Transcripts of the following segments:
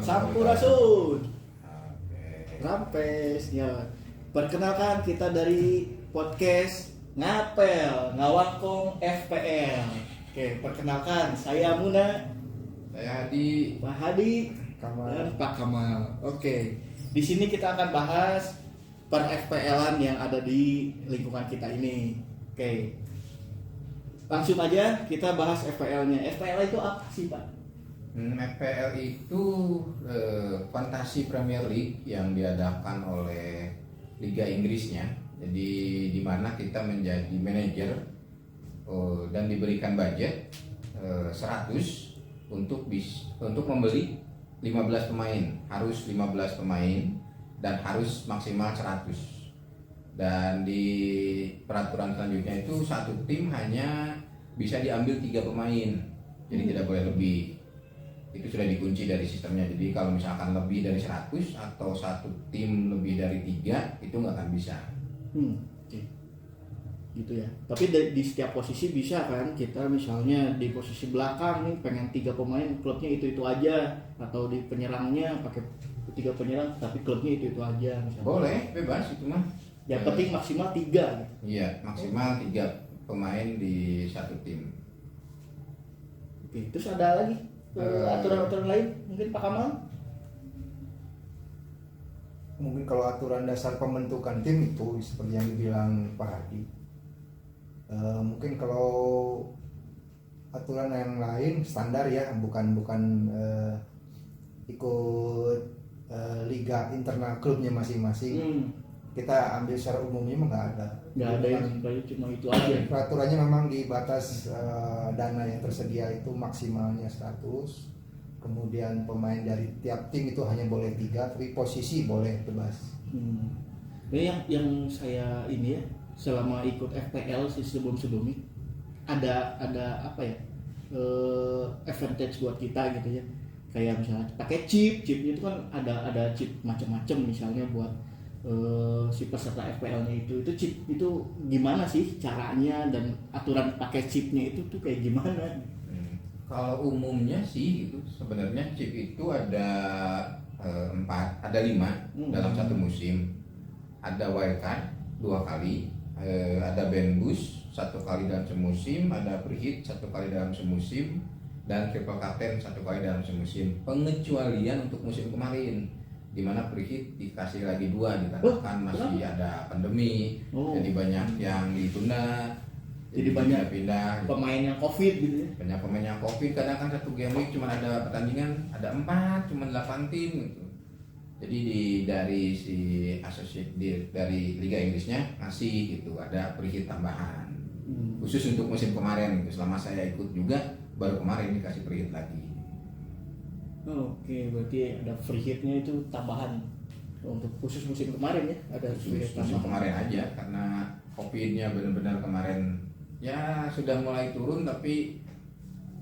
Sampurasun. Rampes ya. Perkenalkan kita dari podcast Ngapel Ngawangkong FPL. Oke, perkenalkan saya Muna, saya Hadi, Pak Hadi, dan Pak Kamal. Oke, di sini kita akan bahas per FPL-an yang ada di lingkungan kita ini. Oke, langsung aja kita bahas FPL-nya. FPL itu apa sih, Pak? FPL itu fantasi Premier League yang diadakan oleh Liga Inggrisnya. Jadi di mana kita menjadi manajer dan diberikan budget 100 untuk membeli 15 pemain, harus 15 pemain dan harus maksimal 100. Dan di peraturan selanjutnya itu satu tim hanya bisa diambil 3 pemain, jadi tidak boleh lebih. Itu sudah dikunci dari sistemnya. Jadi kalau misalkan lebih dari 100 atau satu tim lebih dari 3 itu nggak akan bisa. Oke. Gitu ya. Tapi di setiap posisi bisa kan, kita misalnya di posisi belakang nih pengen 3 pemain, klubnya itu aja, atau di penyerangnya pakai 3 penyerang tapi klubnya itu aja misalnya. Boleh, bebas itu mah. Yang penting maksimal 3 gitu. Iya, maksimal 3 pemain di satu tim. Oke, terus ada lagi aturan-aturan lain mungkin Pak Kamal? Mungkin kalau aturan dasar pembentukan tim itu seperti yang dibilang Pak Hadi. Mungkin kalau aturan yang lain standar ya, bukan ikut liga internal klubnya masing-masing. Kita ambil secara umumnya nggak ada yang cuma itu aja. Peraturannya memang di batas dana yang tersedia itu maksimalnya 100. Kemudian pemain dari tiap tim itu hanya boleh 3, tapi posisi boleh bebas. Nah, yang saya ini ya, selama ikut FPL sih sebelumnya ada apa ya, advantage buat kita gitu ya. Kayak misalnya pakai chip itu kan ada chip macam-macam, misalnya buat si peserta FPL-nya itu chip itu gimana sih caranya, dan aturan pakai chipnya itu tuh kayak gimana? Kalau umumnya sih itu sebenarnya chip itu ada 5 dalam satu musim. Ada wildcard 2 kali, ada ban boost 1 kali dalam semusim, ada preheat 1 kali dalam semusim, dan triple captain 1 kali dalam semusim. Pengecualian untuk musim kemarin, di mana preheat dikasih lagi 2 dikarenakan masih ada pandemi, jadi banyak yang ditunda, jadi banyak pindah pemain yang COVID gitu ya. Banyak pemain yang COVID, kadang kan satu game week cuma ada pertandingan ada 4, cuma 8 tim gitu. Jadi dari si associate dari Liga Inggrisnya ngasih gitu, ada preheat tambahan khusus untuk musim kemarin gitu. Selama saya ikut juga baru kemarin dikasih preheat lagi. Oke, berarti ada free hitnya itu tambahan untuk khusus musim kemarin ya, ada khusus musim kemarin aja, karena COVID-nya benar-benar kemarin ya sudah mulai turun, tapi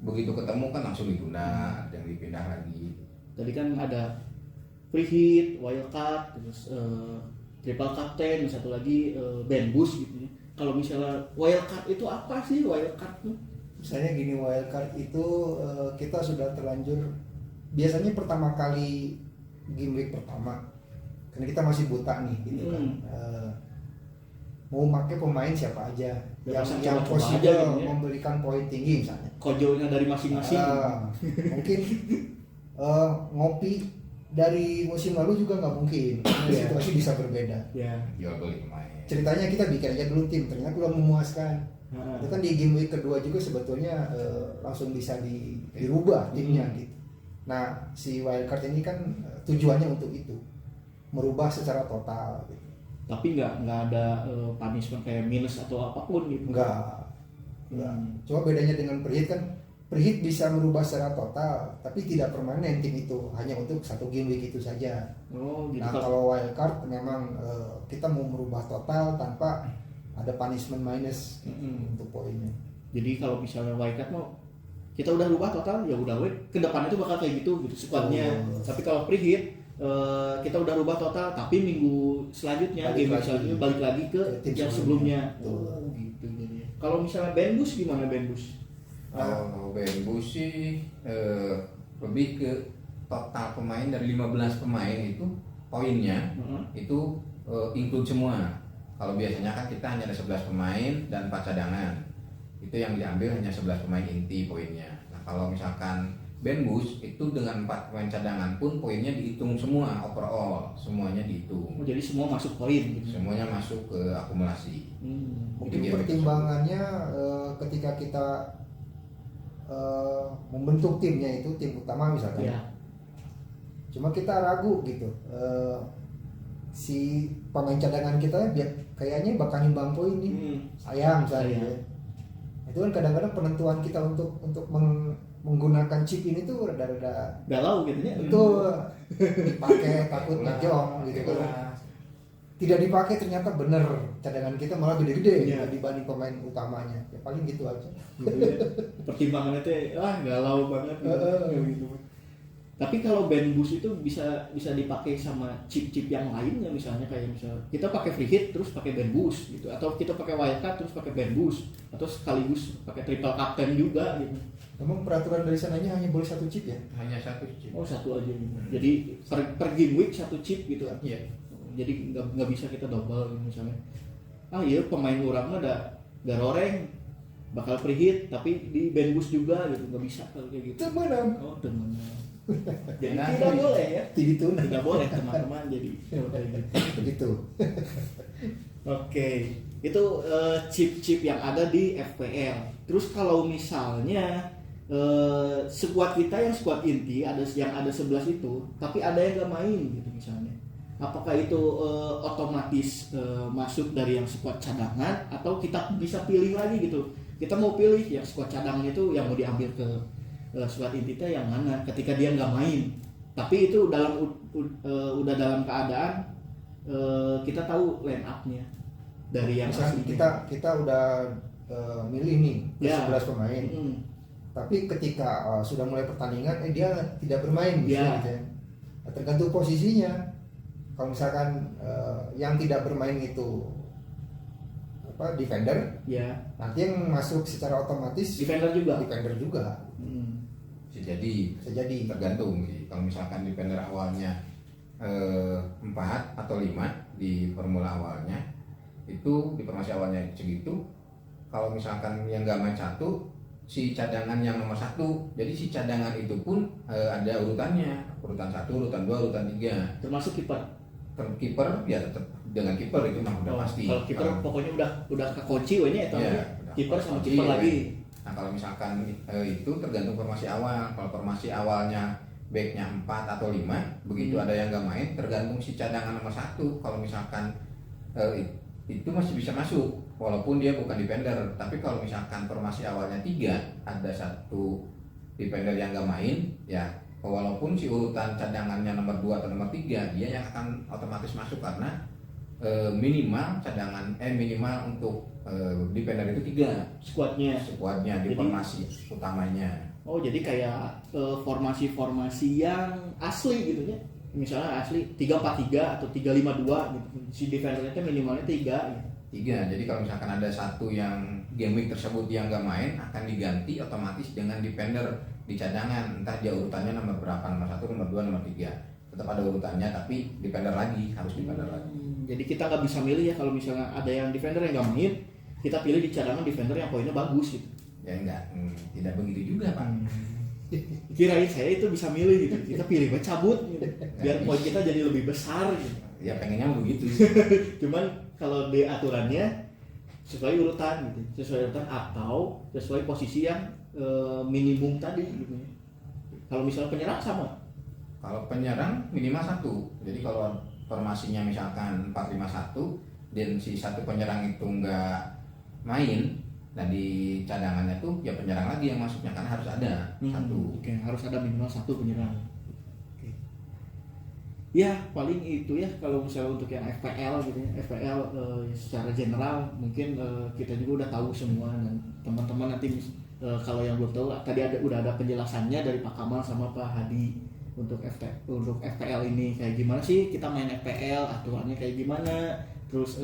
begitu ketemu kan langsung ditunda, yang dipindah lagi. Tadi kan ada free hit, wild card, terus triple captain, satu lagi ban boost gitu ya. Kalau misalnya wild card itu apa sih wild card tuh? Misalnya gini, wild card itu kita sudah terlanjur biasanya pertama kali game week pertama, karena kita masih buta nih gitu kan, mau pakai pemain siapa aja yang possible aja, gitu ya, memberikan poin tinggi misalnya. Kojonya dari masing-masing. Mungkin ngopi dari musim lalu juga nggak mungkin, karena situasi bisa berbeda. Jual beli pemain. Ceritanya kita bikin aja dulu tim, ternyata belum memuaskan. Itu kan di game week kedua juga sebetulnya langsung bisa dirubah timnya gitu. Nah, si wildcard ini kan tujuannya untuk itu, merubah secara total gitu. Tapi nggak ada punishment kayak minus atau apapun gitu? Nggak. Cuma bedanya dengan preheat kan, preheat bisa merubah secara total, tapi tidak permanen tim itu, hanya untuk satu game week itu saja. Gitu. Nah, kalau wildcard memang kita mau merubah total tanpa ada punishment minus untuk poinnya. Jadi kalau misalnya wildcard mau kita udah rubah total, ya udah ke depan itu bakal kayak gitu squadnya. Tapi kalau preheat kita udah rubah total, tapi minggu selanjutnya selanjutnya balik lagi ke tim yang sebelumnya. Gitu jadi. Kalau misalnya ban boost gimana ban boost? Kalau ban boost sih lebih ke total pemain dari 15 pemain itu poinnya itu include semua. Kalau biasanya kan kita hanya ada 11 pemain dan 4 cadangan. Itu yang diambil hanya 11 pemain inti poinnya. Nah, kalau misalkan Benbus itu dengan 4 pemain cadangan pun poinnya dihitung semua overall, semuanya dihitung. Jadi semua masuk poin gitu. Semuanya masuk ke akumulasi. Mungkin Itu pertimbangannya ketika kita membentuk timnya itu tim utama misalkan. Ya. Cuma kita ragu gitu. Si pemain cadangan kita dia kayaknya bakal nimbang poin nih. Sayang misalnya. Sayang. Itu kan kadang-kadang penentuan kita untuk menggunakan chip ini tuh rada-rada Galau gitu ya. itu dipakai takut ngejong gitu kan. Tidak dipakai ternyata bener cadangan kita malah gede-gede Iya. dibanding pemain utamanya. Ya paling gitu aja. Gitu ya. Pertimbangannya tuh galau banget gitu. Tapi kalau Benbus itu bisa dipakai sama chip-chip yang lainnya, misalnya kayak kita pakai free hit terus pakai Benbus gitu, atau kita pakai wildcard terus pakai Benbus, atau sekaligus pakai triple captain juga gitu. Memang peraturan dari sananya hanya boleh satu chip ya? Hanya satu chip. Oh, satu aja gitu. Jadi per game week satu chip gitu. Iya. Jadi nggak bisa kita double gitu, misalnya. Iya pemain orang mah ada garoreng bakal free hit tapi di Benbus juga gitu, nggak bisa kalau kayak gitu. Temenan. Oh, teman. Jadi Nah, tidak boleh ya. Tidak Boleh teman-teman jadi begitu. Oke, itu chip-chip yang ada di FPL. Terus kalau misalnya skuad kita yang skuad inti ada yang ada 11 itu, tapi ada yang nggak main gitu misalnya. Apakah itu otomatis masuk dari yang skuad cadangan atau kita bisa pilih lagi gitu? Kita mau pilih yang skuad cadangan itu yang mau diambil ke skuad inti yang mana ketika dia nggak main, tapi itu udah dalam keadaan kita tahu line up-nya dari yang Misalkan aslinya. kita udah milih nih Ya. 11 pemain. Tapi ketika sudah mulai pertandingan dia tidak bermain gitu Ya. ya. Nah, tergantung posisinya. Kalau misalkan yang tidak bermain itu defender, Ya, nanti yang masuk secara otomatis defender juga. defender juga. Bisa jadi. Bisa jadi. Tergantung sih. Kalau misalkan defender awalnya 4 atau 5 di formula awalnya, itu di formasi awalnya segitu. Kalau misalkan yang nggak main 1, si cadangan yang nomor 1, jadi si cadangan itu pun ada urutannya, urutan 1, urutan 2, urutan 3. Termasuk kiper. Kiper ya tetap dengan kiper itu mah udah pasti. Kalau kiper pokoknya udah kekunci wanya itu Ya, kiper sama kunci, kiper ya. lagi. Nah kalau misalkan itu tergantung formasi awal. Kalau formasi awalnya backnya 4 atau 5, begitu ada yang nggak main, tergantung si cadangan nomor 1. Kalau misalkan itu masih bisa masuk walaupun dia bukan defender. Tapi kalau misalkan formasi awalnya 3, ada 1 defender yang nggak main, ya walaupun si urutan cadangannya nomor 2 atau nomor 3, dia yang akan otomatis masuk karena minimal untuk defender itu 3 Skuadnya. di Jadi- formasi utamanya. Oh, jadi kayak formasi-formasi yang asli gitu ya. Misalnya asli 3-4-3 atau 3-5-2 gitu. Si defendernya minimalnya 3 gitu. 3. Jadi kalau misalkan ada 1 yang game week tersebut yang nggak main, akan diganti otomatis dengan defender di cadangan. Entah dia urutannya nomor berapa, nomor 1, nomor 2, nomor 3. Tetap ada urutannya, tapi defender lagi, harus defender lagi. Jadi kita nggak bisa milih ya kalau misalnya ada yang defender yang nggak main, kita pilih di cadangan defender yang poinnya bagus gitu. Ya enggak, tidak begitu juga Pak. Kirain saya itu bisa milih gitu. Kita pilih cabut gitu. Biar poin kita jadi lebih besar gitu. Ya pengennya begitu sih. Cuman kalau di aturannya sesuai urutan gitu, sesuai urutan atau sesuai posisi yang minimum tadi gitu. Kalau misalnya penyerang sama. Kalau penyerang minimal 1. Jadi kalau formasinya misalkan 4-5-1 dan si 1 penyerang itu nggak main, nah di cadangannya tuh ya penyerang lagi yang masuknya karena harus ada 1. Oke, harus ada minimal 1 penyerang. Oke. Ya paling itu ya kalau misalnya untuk yang FPL gitu ya, FPL secara general mungkin kita juga udah tahu semua, dan teman-teman nanti kalau yang belum tahu tadi udah ada penjelasannya dari Pak Kamal sama Pak Hadi untuk FPL ini kayak gimana sih kita main FPL, aturannya kayak gimana, terus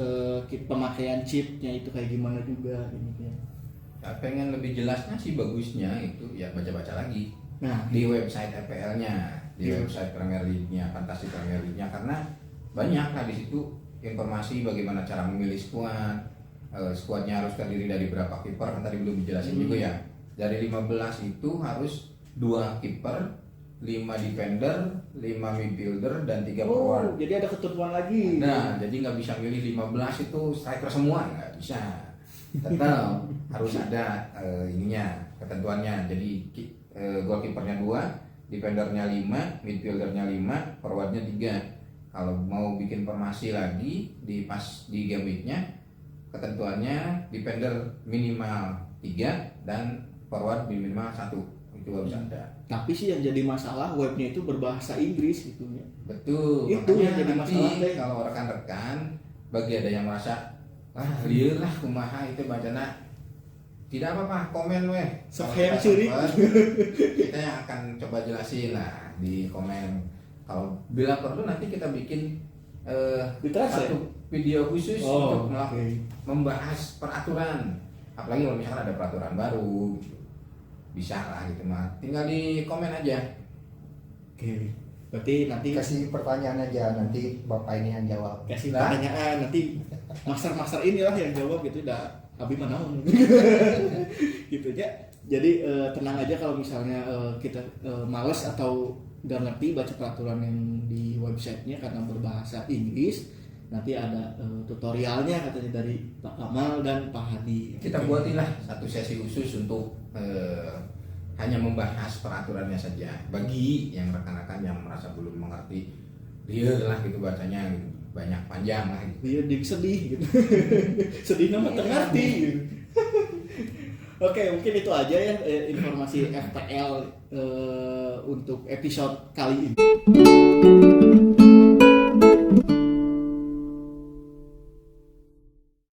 pemakaian chipnya itu kayak gimana juga gitu ya. Ya, pengen lebih jelasnya sih bagusnya itu ya baca-baca lagi Nah di website FPL-nya. di website Premier League-nya, Fantasi Premier League-nya, karena banyak lah di situ informasi bagaimana cara memilih skuad. Skuadnya harus terdiri dari berapa kiper, kan tadi belum dijelasin juga ya. Dari 15 itu harus 2 kiper, 5 defender, 5 midfielder, dan 3 forward. Jadi ada ketentuan lagi. Nah, jadi nggak bisa milih 15 itu striker semua, nggak bisa. Tetap harus ada ininya, ketentuannya. Jadi goalkeepernya 2, defendernya 5, midfieldernya 5, forwardnya 3. Kalau mau bikin formasi lagi di game weeknya, ketentuannya defender minimal 3 dan forward minimal 1. Itu harus ada. Tapi sih yang jadi masalah webnya itu berbahasa Inggris gitu ya. Betul. Itu yang jadi nanti masalah deh. kalau rekan-rekan bagi ada yang merasa lieur lah kumaha itu bacana, tidak apa-apa, komen weh. Sok Kalau hayang kita curi. sempet, kita yang akan coba jelasin lah di komen. Kalau bila perlu nanti kita bikin Ditranslate? satu video khusus untuk oke. membahas peraturan. Apalagi kalau misalkan ada peraturan baru gitu. Bisa lah gitu mah. Tinggal di komen aja. Oke. Berarti nanti Kasih pertanyaan aja, nanti bapak ini yang jawab. kasih Nah. pertanyaan, nanti master inilah yang jawab gitu. Dah abi manaon. Gitu ya. Jadi tenang aja kalau misalnya kita males atau nggak ngerti baca peraturan yang di websitenya karena berbahasa Inggris, nanti ada tutorialnya katanya dari Pak Kamal dan Pak Hadi. Kita buatilah satu sesi khusus untuk hanya membahas peraturannya saja bagi yang rekan-rekan yang merasa belum mengerti, dia lah gitu bacanya gitu. Banyak panjang lah gitu. Iya, dia sedih gitu. Sedih nama ngerti gitu. Oke, mungkin itu aja ya informasi FPL untuk episode kali ini.